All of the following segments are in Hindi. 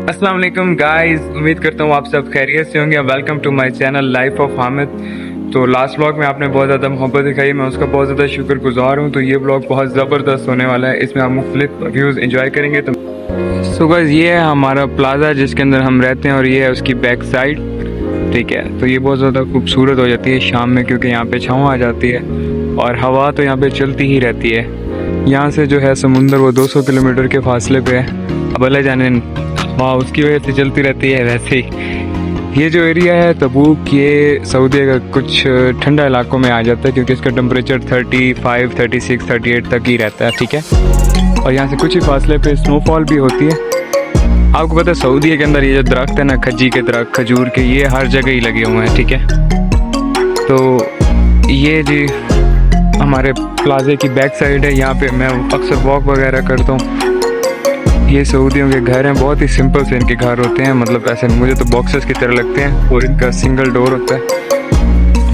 अस्सलाम वालेकुम गाइस, उम्मीद करता हूँ आप सब खैरियत से होंगे। Welcome to my channel life of Hamid. तो लास्ट व्लॉग में आपने बहुत ज़्यादा मोहब्बत दिखाई, मैं उसका बहुत ज़्यादा शुक्रगुजार हूँ। तो ये व्लॉग बहुत ज़बरदस्त होने वाला है, इसमें आप मुख्तलिफ व्यूज़ एंजॉय करेंगे। तो सो गाइस, ये है हमारा प्लाजा जिसके अंदर हम रहते हैं और ये है उसकी बैक साइड। ठीक है, तो ये बहुत ज़्यादा खूबसूरत हो जाती है शाम में, क्योंकि यहाँ पे छाँव आ जाती है और हवा तो यहाँ पे चलती ही रहती है। यहाँ से जो है समुंदर वो 200 किलोमीटर के फासले पे है। अब अल्लाह जाने हाँ उसकी वजह से चलती रहती है। वैसे ही ये जो एरिया है तबूक, ये सऊदी का कुछ ठंडा इलाकों में आ जाता है, क्योंकि इसका टेम्परेचर 35, 36, 38 तक ही रहता है। ठीक है, और यहाँ से कुछ ही फासले पे स्नोफॉल भी होती है। आपको पता है सऊदी के अंदर ये जो दरख्त है ना, खजी के दरख्त, खजूर के, ये हर जगह ही लगे हुए हैं। ठीक है, तो ये जी हमारे प्लाजे की बैक साइड है। यहाँ पे मैं अक्सर वॉक वगैरह करता हूँ। ये सऊदियों के घर हैं, बहुत ही सिंपल से इनके घर होते हैं, मतलब ऐसे मुझे तो बॉक्सेस की तरह लगते हैं, और इनका सिंगल डोर होता है।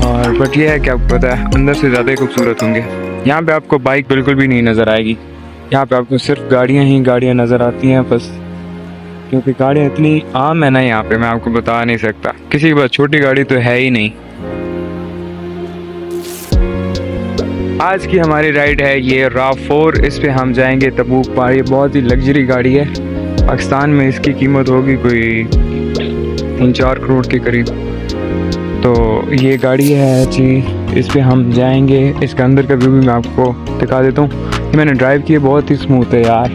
और बट ये है कि आपको पता है अंदर से ज़्यादा ही खूबसूरत होंगे। यहाँ पे आपको बाइक बिल्कुल भी नहीं नज़र आएगी, यहाँ पे आपको सिर्फ गाड़ियाँ ही गाड़ियाँ नज़र आती हैं बस, क्योंकि गाड़ियाँ इतनी आम है ना यहाँ पे, मैं आपको बता नहीं सकता। किसी के पास छोटी गाड़ी तो है ही नहीं। आज की हमारी राइड है ये RAV4, इस पे हम जाएंगे तबूक पार। ये बहुत ही लग्जरी गाड़ी है, पाकिस्तान में इसकी कीमत होगी कोई 3-4 करोड़ के करीब। तो ये गाड़ी है जी, इस पे हम जाएंगे। इसके अंदर का व्यू भी मैं आपको दिखा देता हूँ। ये मैंने ड्राइव किया, बहुत ही स्मूथ है यार।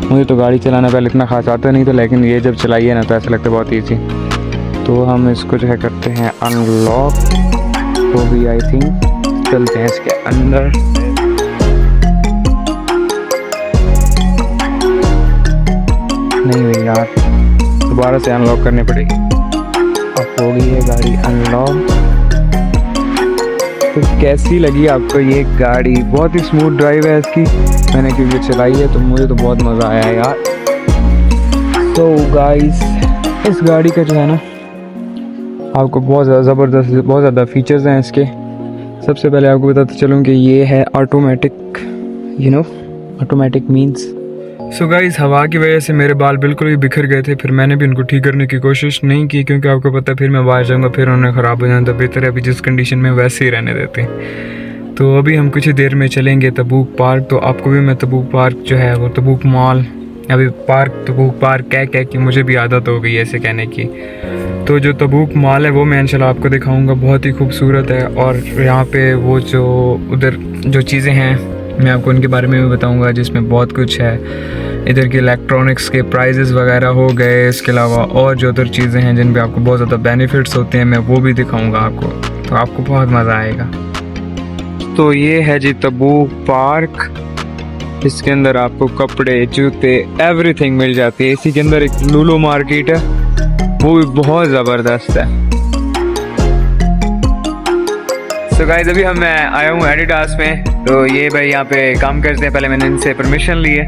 मुझे तो गाड़ी चलाना पहले इतना खास आता नहीं था, लेकिन ये जब चलाई है ना तो ऐसा लगता है बहुत ईजी। तो हम इसको जो है करते हैं अनलॉक, तो भी आई थिंक चलते हैं इसके अंदर। नहीं हुई यार, दोबारा से अनलॉक करनी पड़ेगी। अब हो गई है गाड़ी अनलॉक। तो कैसी लगी आपको ये गाड़ी? बहुत ही स्मूथ ड्राइव है इसकी, मैंने क्योंकि चलाई है तो मुझे तो बहुत मज़ा आया यार। तो गाइस, इस गाड़ी का जो है ना आपको बहुत ज़्यादा ज़बरदस्त, बहुत ज़्यादा फीचर्स हैं इसके। सबसे पहले आपको बताते चलूँ कि ये है automatic, automatic means. So guys, हवा की वजह से मेरे बाल बिल्कुल ही बिखर गए थे, फिर मैंने भी उनको ठीक करने की कोशिश नहीं की, क्योंकि आपको पता है फिर मैं बाहर जाऊँगा फिर उन्हें ख़राब हो जाना, तो बेहतर है अभी जिस कंडीशन में वैसे ही रहने देते हैं। तो अभी हम कुछ ही देर में चलेंगे तबूक पार्क। तो आपको भी मैं तबूक पार्क जो है वो तबूक मॉल, अभी पार्क तबूक पार्क कह के मुझे भी आदत हो गई है ऐसे कहने की। तो जो तबूक मॉल है वो मैं इंशाल्लाह आपको दिखाऊंगा, बहुत ही खूबसूरत है। और यहाँ पे वो जो उधर जो चीज़ें हैं मैं आपको उनके बारे में भी बताऊंगा, जिसमें बहुत कुछ है। इधर के इलेक्ट्रॉनिक्स के प्राइजेस वगैरह हो गए, इसके अलावा और जो उधर चीज़ें हैं जिन पे आपको बहुत ज़्यादा बेनिफिट्स होते हैं, मैं वो भी दिखाऊंगा आपको, तो आपको बहुत मज़ा आएगा। तो ये है जी तबूक पार्क, इसके अंदर आपको कपड़े, जूते, एवरीथिंग मिल जाती है। इसी के अंदर एक लूलो मार्केट है, वो भी बहुत ज़बरदस्त है। तो गाइस, अभी हम मैं आया हूँ एडिडास में। तो ये भाई यहाँ पे काम करते हैं, पहले मैंने इनसे परमिशन ली है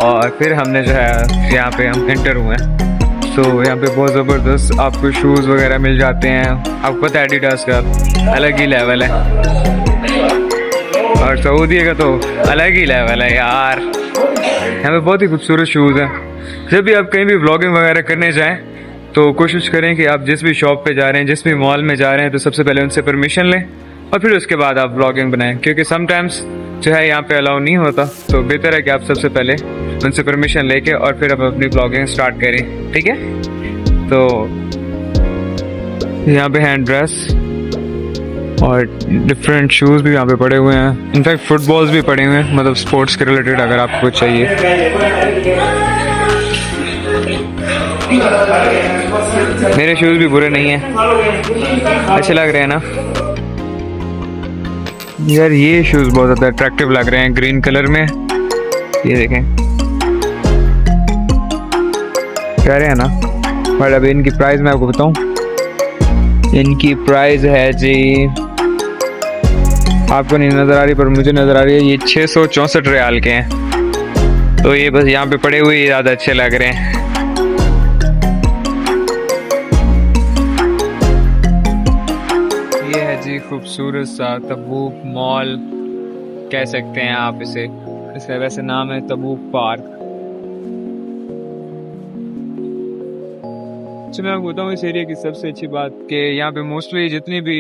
और फिर हमने जो है यहाँ पे हम एंटर हुए हैं। तो यहाँ पे बहुत ज़बरदस्त आपको शूज़ वगैरह मिल जाते हैं। आपको पता है एडिडास का अलग ही लेवल है, और सऊदी का तो अलग ही लेवल है यार। यहाँ पे बहुत ही खूबसूरत शूज़ हैं। जब भी आप कहीं भी व्लॉगिंग वगैरह करने जाएं तो कोशिश करें कि आप जिस भी शॉप पे जा रहे हैं, जिस भी मॉल में जा रहे हैं, तो सबसे पहले उनसे परमिशन लें और फिर उसके बाद आप व्लॉगिंग बनाएं, क्योंकि समटाइम्स जो है यहाँ पे अलाउ नहीं होता। तो बेहतर है कि आप सबसे पहले उनसे परमिशन लेके और फिर आप अपनी व्लॉगिंग स्टार्ट करें। ठीक है, तो यहाँ पे हैंड ड्रेस और डिफरेंट शूज़ भी यहाँ पे पड़े हुए हैं। इनफैक्ट फुटबॉल्स भी पड़े हुए हैं, मतलब स्पोर्ट्स के रिलेटेड अगर आपको कुछ चाहिए। मेरे शूज़ भी बुरे नहीं हैं, अच्छे लग रहे हैं ना यार। ये शूज़ बहुत ज़्यादा अट्रैक्टिव लग रहे हैं ग्रीन कलर में, ये देखें, कह रहे हैं ना। बट अभी इनकी प्राइस मैं आपको बताऊं, इनकी प्राइस है जी, आपको नहीं नज़र आ रही पर मुझे नज़र आ रही है, ये 664 रियाल के हैं। तो ये बस यहाँ पे पड़े हुए ज़्यादा अच्छे लग रहे हैं। ये है जी खूबसूरत सा तबूक मॉल कह सकते हैं आप इसे, इसका वैसे नाम है तबूक पार्क। अच्छा मैं आपको बताऊँ इस एरिया की सबसे अच्छी बात कि यहाँ पे मोस्टली जितनी भी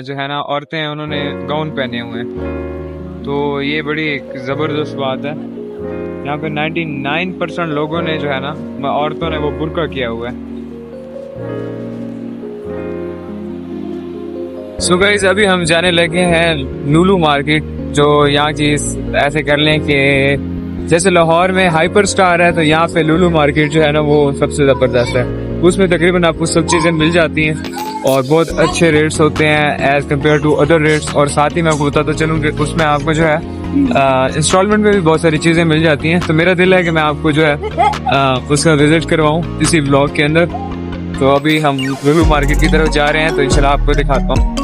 जो है ना औरतें हैं उन्होंने गाउन पहने हुए हैं, तो ये बड़ी एक ज़बरदस्त बात है। यहाँ पे 99% लोगों ने जो है ना औरतों ने वो बुर्का किया हुआ है। सो गाइस अभी हम जाने लगे हैं लुलु मार्केट, जो यहाँ की ऐसे कर लें कि जैसे लाहौर में हाइपर स्टार है तो यहाँ पे लुलु मार्केट जो है ना वो सबसे ज़बरदस्त है। उसमें तकरीबन आपको सब चीज़ें मिल जाती हैं और बहुत अच्छे रेट्स होते हैं as compare to other rates. और साथ ही मैं आपको बताता चलूँ कि उसमें आपको जो है इंस्टॉलमेंट में भी बहुत सारी चीज़ें मिल जाती हैं। तो मेरा दिल है कि मैं आपको जो है उसका विज़िट करवाऊँ इसी ब्लॉग के अंदर। तो अभी हम लुलु मार्केट की तरफ जा रहे हैं, तो इंशाल्लाह आपको दिखाता हूँ।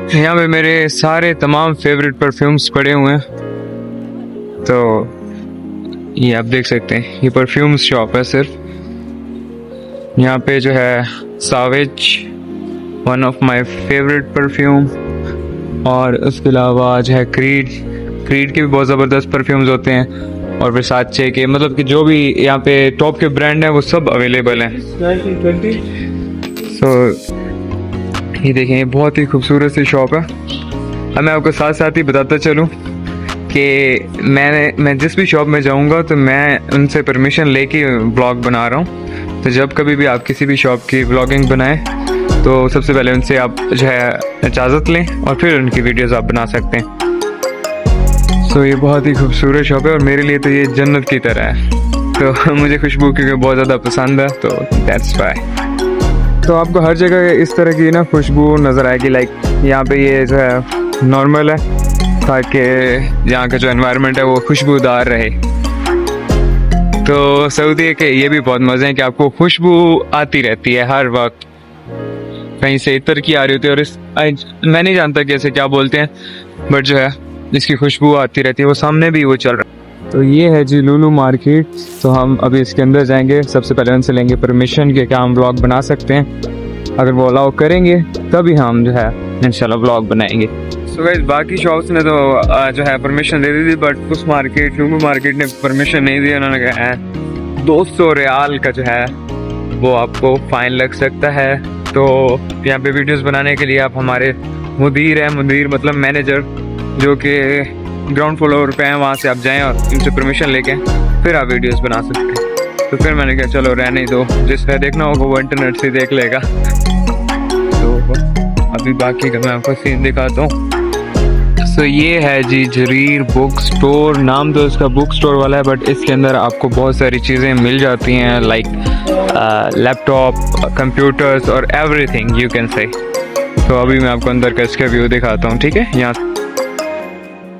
यहाँ पे मेरे सारे तमाम फेवरेट परफ्यूम्स पड़े हुए हैं, तो ये आप देख सकते हैं ये परफ्यूम्स शॉप है सिर्फ। यहाँ पे जो है Chavez one of my favourite perfume, और उसके अलावा जो है क्रीड के भी बहुत ज़बरदस्त परफ्यूम्स होते हैं, और वर्साचे के, मतलब कि जो भी यहाँ पे टॉप के ब्रांड हैं वो सब अवेलेबल हैं। सो ये देखें ये बहुत ही खूबसूरत सी शॉप है। अब मैं आपको साथ साथ ही बताता चलूँ कि मैं जिस भी शॉप में जाऊँगा तो मैं उनसे परमिशन लेके ब्लॉग बना रहा हूँ। तो जब कभी भी आप किसी भी शॉप की ब्लॉगिंग बनाएं तो सबसे पहले उनसे आप जो है इजाज़त लें और फिर उनकी वीडियोस आप बना सकते हैं। सो ये बहुत ही खूबसूरत शॉप है और मेरे लिए तो ये जन्नत की तरह है। तो मुझे खुशबू क्योंकि बहुत ज़्यादा पसंद है, तो दैट्स व्हाई। तो आपको हर जगह इस तरह की ना खुशबू नज़र आएगी। लाइक यहाँ पे ये जो है नॉर्मल है ताकि यहाँ का जो एनवायरनमेंट है वो खुशबूदार रहे। तो सऊदी के ये भी बहुत मज़े हैं कि आपको खुशबू आती रहती है हर वक्त, कहीं से इतर की आ रही होती है, और मैं नहीं जानता कि ऐसे क्या बोलते हैं, बट जो है इसकी खुशबू आती रहती है। वो सामने भी वो चल रहा है। तो ये है जी लुलु मार्केट। तो हम अभी इसके अंदर जाएंगे, सबसे पहले उनसे लेंगे परमिशन कि क्या हम व्लॉग बना सकते हैं। अगर वो अलाउ करेंगे तभी हम जो है इंशाल्लाह व्लॉग बनाएंगे। सो गाइस बाकी शॉप्स ने तो जो है परमिशन दे दी थी, बट उस मार्केट लुलु मार्केट ने परमिशन नहीं दी। उन्होंने कहा है 200 रियाल का जो है वो आपको फाइन लग सकता है। तो यहाँ पे वीडियोस बनाने के लिए आप हमारे मुदीर मतलब मैनेजर जो कि ग्राउंड फ्लोर पे हैं, वहाँ से आप जाएं और उनसे परमिशन लेके फिर आप वीडियोस बना सकते हैं। तो फिर मैंने कहा चलो रहने दो, जिसने देखना होगा वो इंटरनेट से देख लेगा। तो अभी बाकी का मैं आपको सीन दिखाता हूँ। सो ये है जी जरीर बुक स्टोर, नाम तो इसका बुक स्टोर वाला है, बट इसके अंदर आपको बहुत सारी चीज़ें मिल जाती हैं, लाइक लैपटॉप, कंप्यूटर्स और एवरीथिंग यू कैन से। तो अभी मैं आपको अंदर का इसका व्यू दिखाता हूँ, ठीक है। यहाँ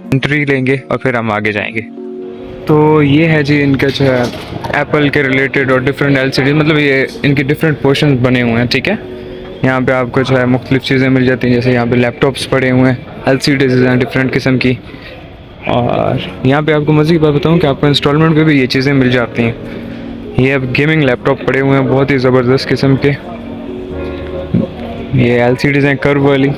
एंट्री लेंगे और फिर हम आगे जाएंगे। तो ये है जी इनका जो है एप्पल के रिलेटेड और डिफरेंट LCD, मतलब ये इनके डिफरेंट पोर्शन बने हुए हैं, ठीक है। यहाँ पे आपको जो है मुख्तलिफ चीज़ें मिल जाती हैं, जैसे यहाँ पे लैपटॉप्स पड़े हुए हैं, LCDs हैं डिफरेंट किस्म की। और यहाँ पे आपको मज़े की बात बताऊँ कि आपको इंस्टॉलमेंट पे भी ये चीज़ें मिल जाती हैं। ये अब गेमिंग लैपटॉप पड़े हुए हैं बहुत ही ज़बरदस्त किस्म के। ये LCDs हैं कर्व वाली।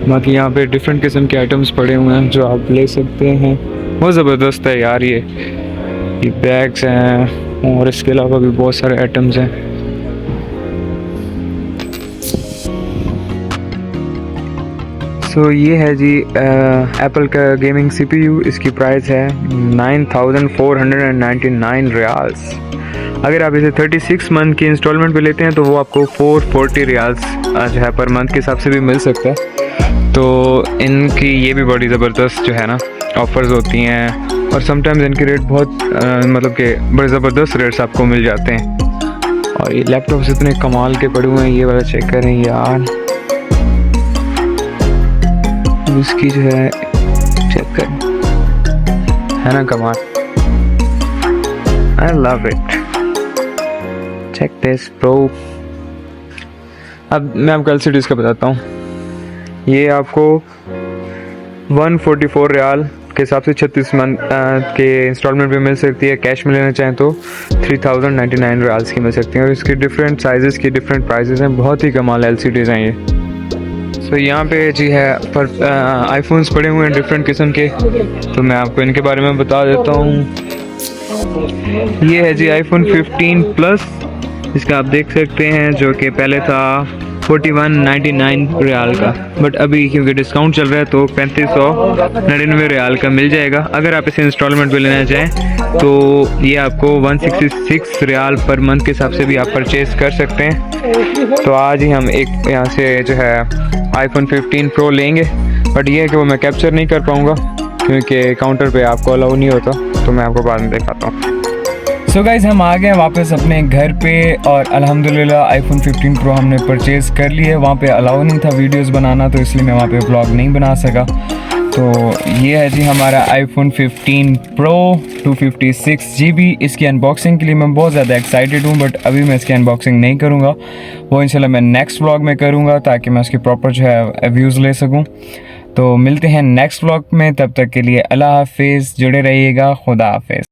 बाकी यहाँ पे डिफरेंट किस्म के आइटम्स पड़े हुए हैं जो आप ले सकते हैं। बहुत ज़बरदस्त है यार ये बैग्स हैं और इसके अलावा भी बहुत सारे आइटम्स हैं। सो ये है जी एप्पल का गेमिंग CPU। इसकी प्राइस है 9,499 रियाल्स। अगर आप इसे 36 मंथ की इंस्टॉलमेंट पे लेते हैं तो वो आपको 440 रियाल्स जो है पर मंथ के हिसाब से भी मिल सकता है। तो इनकी ये भी बड़ी ज़बरदस्त जो है ना ऑफ़र्स होती हैं, और समटाइम्स इनके रेट बहुत मतलब कि बड़े ज़बरदस्त रेट्स आपको मिल जाते हैं। और ये लैपटॉप्स इतने कमाल के पड़े हुए हैं, ये वाला चेक करें यार, इसकी जो है चेक करें, है ना कमाल। I love it, check this bro. अब मैं आपको LCDs का बताता हूँ। ये आपको 144 रियाल के हिसाब से 36 मंथ के इंस्टॉलमेंट पे मिल सकती है। कैश में लेना चाहें तो 3099 रियाल्स की मिल सकती हैं। और इसके डिफरेंट साइज़ेस की डिफरेंट प्राइसेस हैं, बहुत ही कमाल LCDs हैं ये। सो यहाँ पे जी है पर आईफोन्स पड़े हुए हैं डिफरेंट किस्म के, तो मैं आपको इनके बारे में बता देता हूँ। ये है जी iPhone 15 प्लस, इसका आप देख सकते हैं, जो कि पहले था 4199 रियाल का, बट अभी क्योंकि डिस्काउंट चल रहा है तो 3599 रियाल का मिल जाएगा। अगर आप इसे इंस्टॉलमेंट पे लेना चाहें तो ये आपको 166 रियाल पर मंथ के हिसाब से भी आप परचेज़ कर सकते हैं। तो आज ही हम एक यहाँ से जो है iPhone 15 Pro लेंगे, बट ये है कि वो मैं कैप्चर नहीं कर पाऊँगा क्योंकि काउंटर पे आपको अलाउ नहीं होता, तो मैं आपको बाद में दिखाता हूँ। सो गाइज़ हम आ गए वापस अपने घर पे और अल्हम्दुलिल्लाह iPhone 15 Pro हमने परचेज़ कर लिया। वहाँ पे अलाउ नहीं था वीडियोस बनाना, तो इसलिए मैं वहाँ पे व्लॉग नहीं बना सका। तो ये है जी हमारा iPhone 15 Pro 256 GB। इसकी अनबॉक्सिंग के लिए मैं बहुत ज़्यादा एक्साइटेड हूँ, बट अभी मैं इसकी अनबॉक्सिंग नहीं करूँगा, वो इंशाल्लाह मैं नेक्स्ट व्लॉग में करूँगा ताकि मैं उसकी प्रॉपर जो है व्यूज़ ले सकूँ। तो मिलते हैं नेक्स्ट व्लॉग में, तब तक के लिए अल्लाह हाफिज़, जुड़े रहिएगा, खुदा हाफिज़।